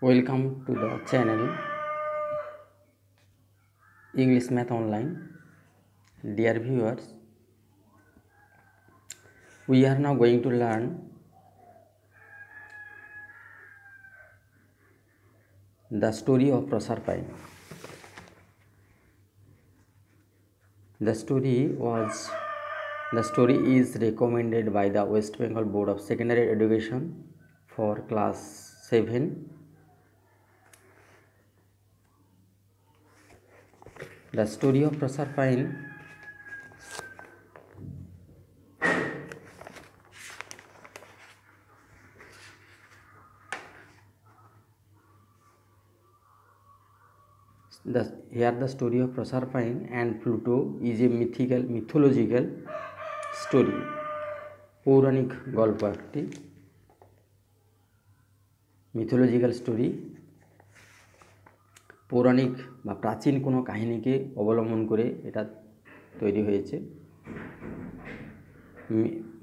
Welcome to the channel English Math Online. Dear viewers, we are now going to learn the story of Proserpine. The story is recommended by the West Bengal Board of Secondary Education for class 7. The story of Proserpine the story of Proserpine and Pluto is a mythological story. পৌরাণিক গল্প একটি mythological story, পৌরাণিক বা প্রাচীন কোনো কাহিনীকে অবলম্বন করে এটা তৈরি হয়েছে।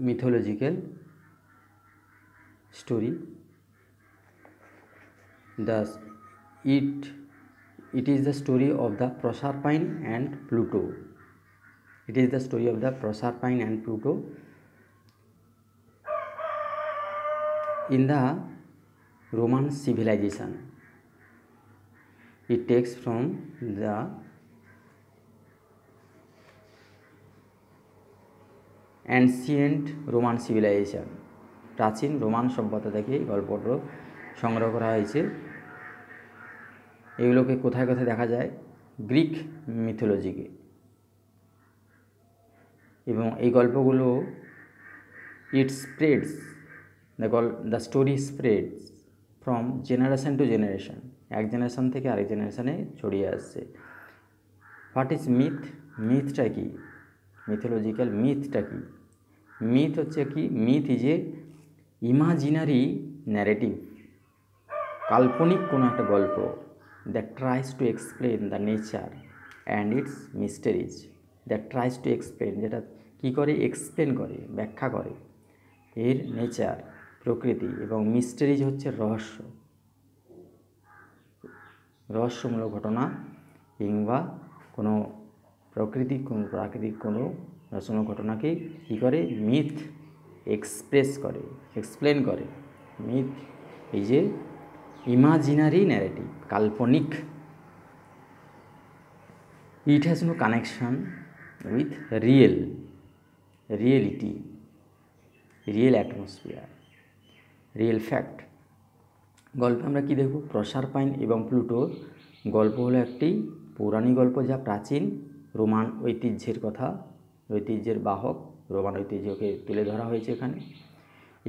Mythological story. It is the story of the Proserpine and Pluto. It is the story of the Proserpine and Pluto in the Roman civilization. It takes from the ancient Roman civilization. প্রাচীন Roman সভ্যতা থেকে গল্পটা সংগ্রহ করা হয়েছে। এগুলোকে কোথায় কোথায় দেখা যায়? গ্রিক মিথোলজিকে। এবং এই গল্পগুলো the story spreads from generation to generation. এক জেনারেশন থেকে আরেক জেনারেশনে ছড়িয়ে আসছে। What is myth? মিথটা কি? মিথোলজিক্যাল মিথটা কি? মিথ হচ্ছে কি? Myth is a imaginary narrative, কাল্পনিক কোনো একটা গল্প that tries to explain the nature and its mysteries. That tries to explain, যেটা কী করে? এক্সপ্লেন করে, ব্যাখ্যা করে এর নেচার, প্রকৃতি, এবং মিস্টেরিজ হচ্ছে রহস্যমূলক ঘটনা কিংবা কোনো প্রাকৃতিক কোনো রহস্যমূলক ঘটনাকে কী করে? মিথ এক্সপ্লেন করে। মিথ এই যে ইমাজিনারি ন্যারেটিভ, কাল্পনিক। It has no connection with reality, real atmosphere, real fact. গল্পে আমরা কি দেখব? প্রসারপাইন এবং প্লুটোর গল্প হলো একটি পৌরাণিক গল্প যা প্রাচীন রোমান ঐতিহ্যের বাহক। রোমান ঐতিহ্যকে তুলে ধরা হয়েছে এখানে।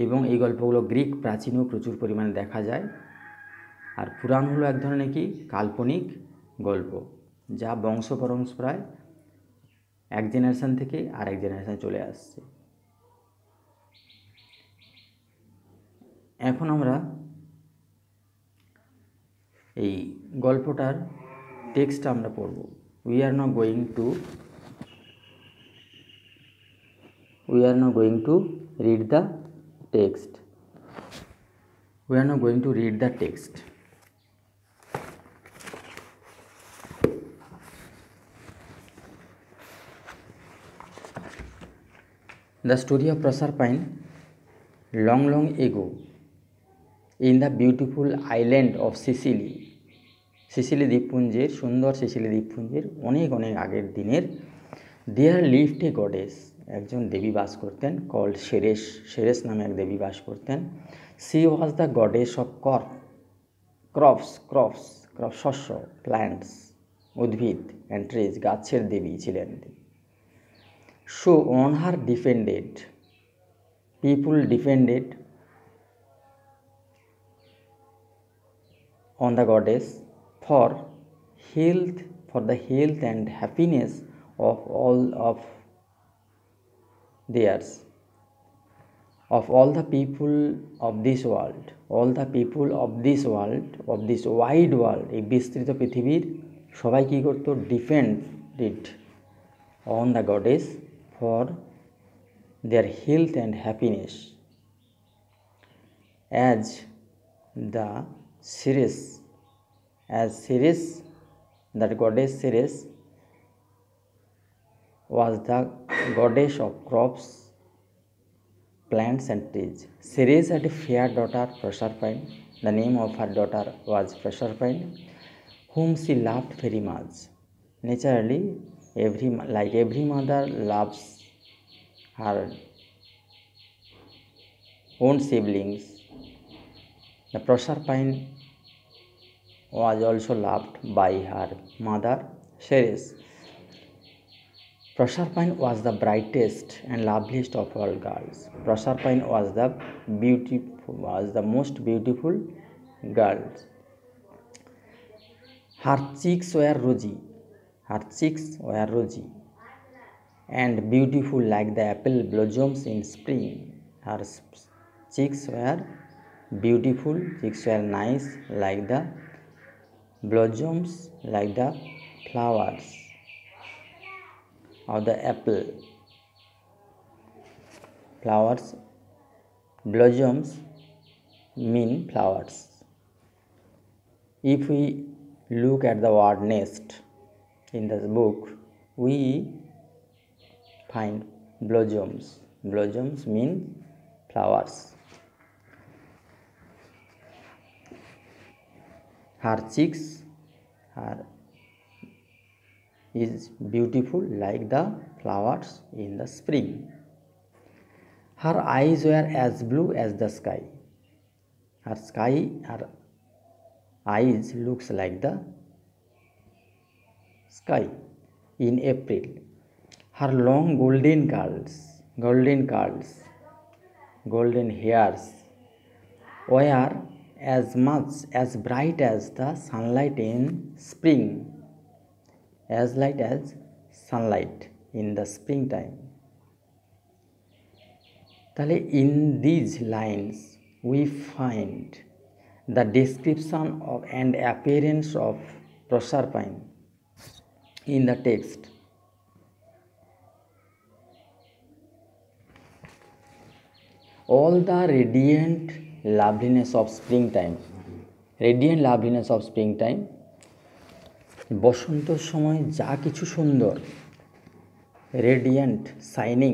এবং এই গল্পগুলো গ্রিক প্রাচীনও প্রচুর পরিমাণে দেখা যায়। আর পুরাণ হলো এক ধরনের কি? কাল্পনিক গল্প যা বংশপরম্পরায় এক জেনারেশন থেকে আরেক জেনারেশনে চলে আসছে। এখন আমরা এই গল্পটার টেক্সট আমরা পড়ব। We are now going to read the text. The story of Proserpine. Long ago, in the beautiful island of Sicily, Sicily দ্বীপপুঞ্জের, সুন্দর সিসিলি দ্বীপপুঞ্জের অনেক আগের দিনের, দেয়ার লিভড এ গডেস, একজন দেবী বাস করতেন, কল্ড সেরেস নামে এক দেবী বাস করতেন। C was the goddess of crops, শস্য, প্ল্যান্টস, উদ্ভিদ, অ্যান্ড ট্রিজ, গাছের দেবী ছিলেন। So on her people depended on the goddess for the health and happiness of all the people of this world, of this wide world, এই বিস্তৃত পৃথিবীর সবাই কী করত? Depended on the goddess for their health and happiness, as the Ceres, as Ceres, that goddess Ceres, was the goddess of crops, plants, and trees. Ceres had a fair daughter, Proserpine. The name of her daughter was Proserpine, whom she loved very much. Naturally, every mother loves her own siblings. The Proserpine was also loved by her mother Ceres. Proserpine was the brightest and loveliest of all girls. Proserpine was the most beautiful girl. Her cheeks were rosy. And beautiful like the apple blossoms in spring. Her cheeks were beautiful, cheeks were nice like the blossoms, like the flowers of the apple. Flowers, blossoms mean flowers. If we look at the word nest in this book, we find blossoms. Blossoms mean flowers. Her cheeks is beautiful like the flowers in the spring. Her eyes were as blue as the sky. Her eyes looks like the sky in April. Her long golden hairs were as much as bright as the sunlight in spring, as light as sunlight in the springtime. তাহলে in these lines we find the description of and appearance of Proserpine in the text. All the radiant loveliness of springtime, বসন্তর সময় যা কিছু সুন্দর, radiant, shining,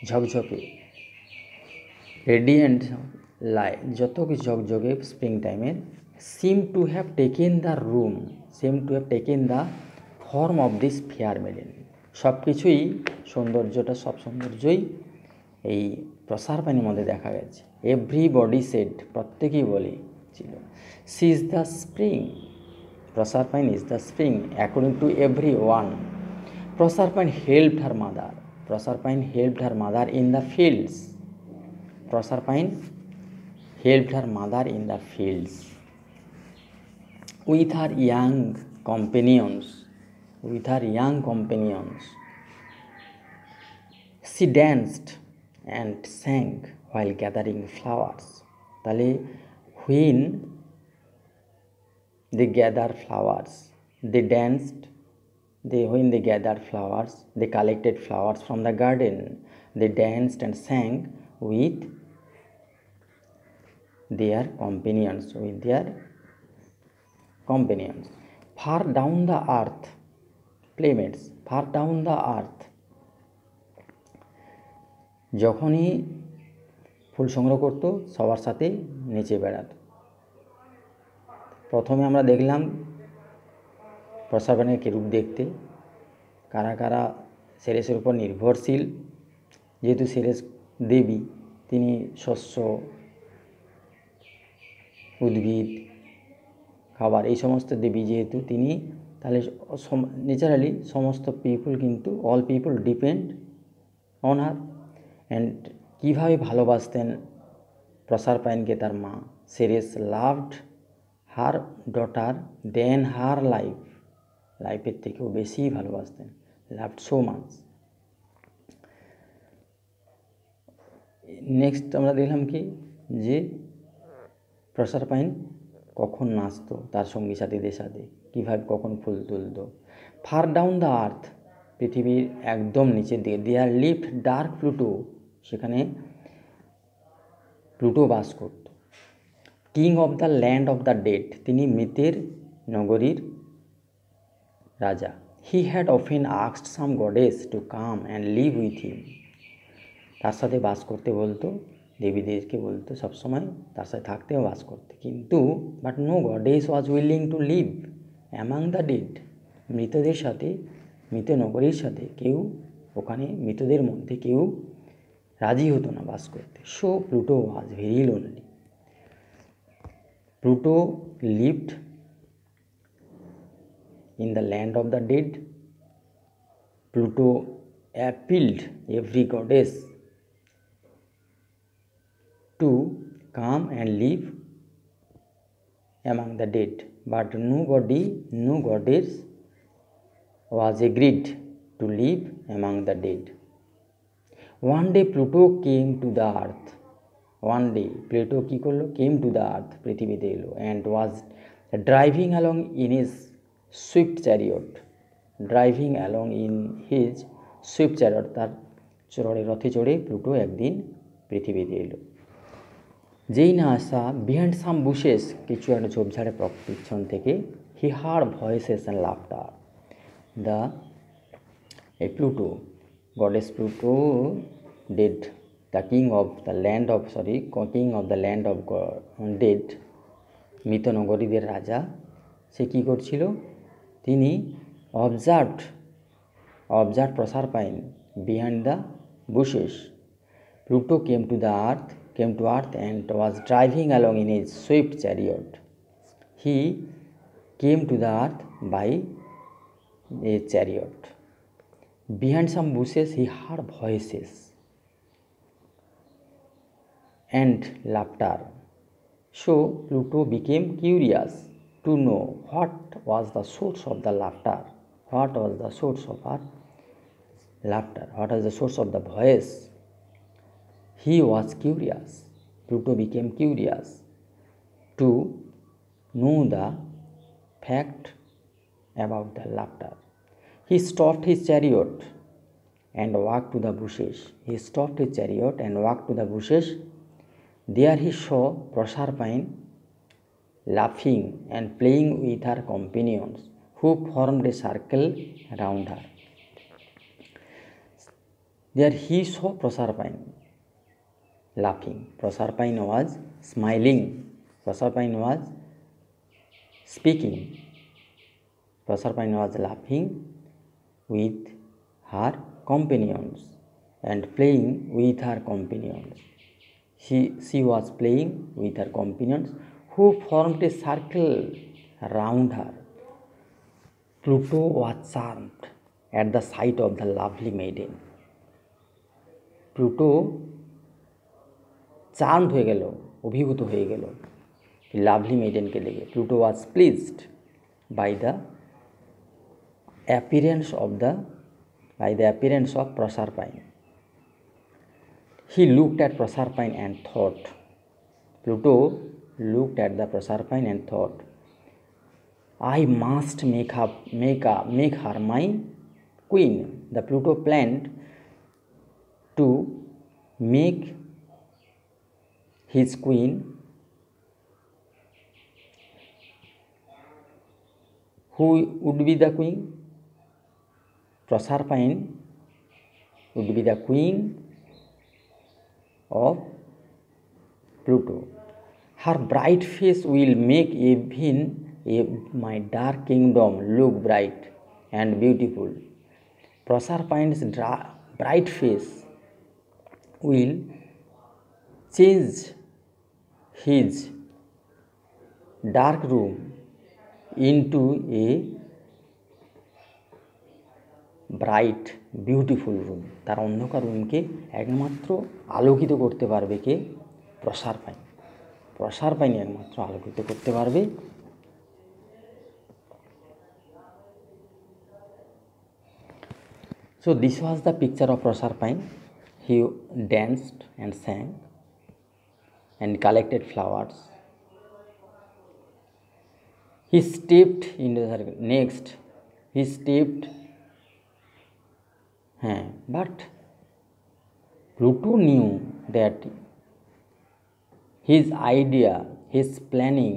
ঝকঝকে, radiant যত কিছু ঝকঝকে spring টাইমের, seem to have taken the form of this fair maiden. সব কিছুই সৌন্দর্যটা, সব সৌন্দর্যই এই প্রসারপাইনের মধ্যে দেখা গেছে। এভরিবডি সেড, প্রত্যেকেই বলেছিল, she is the spring, Proserpine is the spring, according to everyone. Proserpine helped her mother in the fields. With her young companions. She danced and sang while gathering flowers. তাহলে when they gathered flowers, when they gathered flowers, they collected flowers from the garden. They danced and sang with their companions. Far down the earth, playmates, far down the earth. যখনই ফুল সংগ্রহ করতো, সবার সাথে নেচে বেড়াতো। প্রথমে আমরা দেখলাম প্রসারপাইনের কিরূপ দেখতে, কারা কারা সেরেসের উপর নির্ভরশীল। যেহেতু সেরেস দেবী, তিনি শস্য, উদ্ভিদ, খাবার, এই সমস্ত দেবী যেহেতু তিনি, তাহলে ন্যাচারালি সমস্ত পিপুল কিন্তু all people depend on her. And কীভাবে ভালোবাসতেন প্রসারপাইনকে তার মা, সেরেস লাভড হার ডটার দেন হার লাইফের থেকেও বেশি ভালোবাসতেন, লাভড সো মাচ। নেক্সট আমরা দেখলাম কি, যে প্রসারপাইন কখন নাচতো তার সঙ্গী সাথীদের সাথে, কীভাবে কখন ফুল তুলতো। ফার ডাউন দ্য আর্থ, পৃথিবীর একদম নিচের দিকে, দেয়ার লিভড ডার্ক প্লুটো, সেখানে প্লুটো বাস করত। King of the land of the dead, তিনি মৃতের নগরীর রাজা। He had often asked some goddess to come and live with him, তার সাথে বাস করতে বলতো, দেবীদেরকে বলতো সবসময় তার সাথে থাকতে ও বাস করতে, কিন্তু but no goddess was willing to live among the dead, মৃতদের সাথে, মৃত নগরীর সাথে কেউ, ওখানে মৃতদের মধ্যে কেউ রাজি হতো না বাস করতে। So Pluto was very lonely. Pluto lived in the land of the dead. Pluto appealed every goddess to come and live among the dead, but no goddess was agreed to live among the dead. One day Pluto came to the earth. One day Pluto কি করলো? Came to the earth, পৃথিবীতে এলো, and was driving along in his swift chariot. Driving along in his swift chariot, তার রথে চড়ে Pluto একদিন পৃথিবীতে এলো। যেই না আসা, বিহাইন্ড সাম বুশেস, কিছু একটা ঝোপঝাড়ে পিছন থেকে, he heard voices and laughter. Pluto, goddess Pluto did, the king of the land of dead, মৃত নগরীদের রাজা, সে কী করছিল? তিনি অবজার্ভড প্রসার pine behind the bushes. Pluto came to earth and was driving along in his swift chariot. He came to the earth by a chariot. Behind some bushes he heard voices and laughter. So Pluto became curious to know what was the source of the laughter, what was the source of her laughter, what was the source of the voice. He was curious. Pluto became curious to know the fact about the laughter. He stopped his chariot and walked to the bushes. There he saw Proserpine laughing and playing with her companions, who formed a circle around her. There he saw Proserpine laughing. Proserpine was smiling. Proserpine was speaking. Proserpine was laughing with her companions and playing with her companions. She was playing with her companions, who formed a circle around her. Pluto was charmed at the sight of the lovely maiden. Pluto charmed হয়ে গেল, অভিভূত হয়ে গেল lovely মেইডেনকে দেখে। Pluto was pleased by the appearance of Proserpine. He looked at Proserpine and thought. Pluto looked at the Proserpine and thought, I must make her my queen. The Pluto planned to make his queen who would be the queen? Proserpine would be the queen of Pluto. Her bright face will make even my dark kingdom look bright and beautiful. Proserpine's bright face will change his dark room into a bright beautiful room. তার অন্ধকার রুমকে একমাত্র আলোকিত করতে পারবে কে? প্রসারপাইন একমাত্র আলোকিত করতে পারবে। So this was the picture of Proserpine. He danced and sang and collected flowers. He stepped into the next. But Pluto knew that he is planning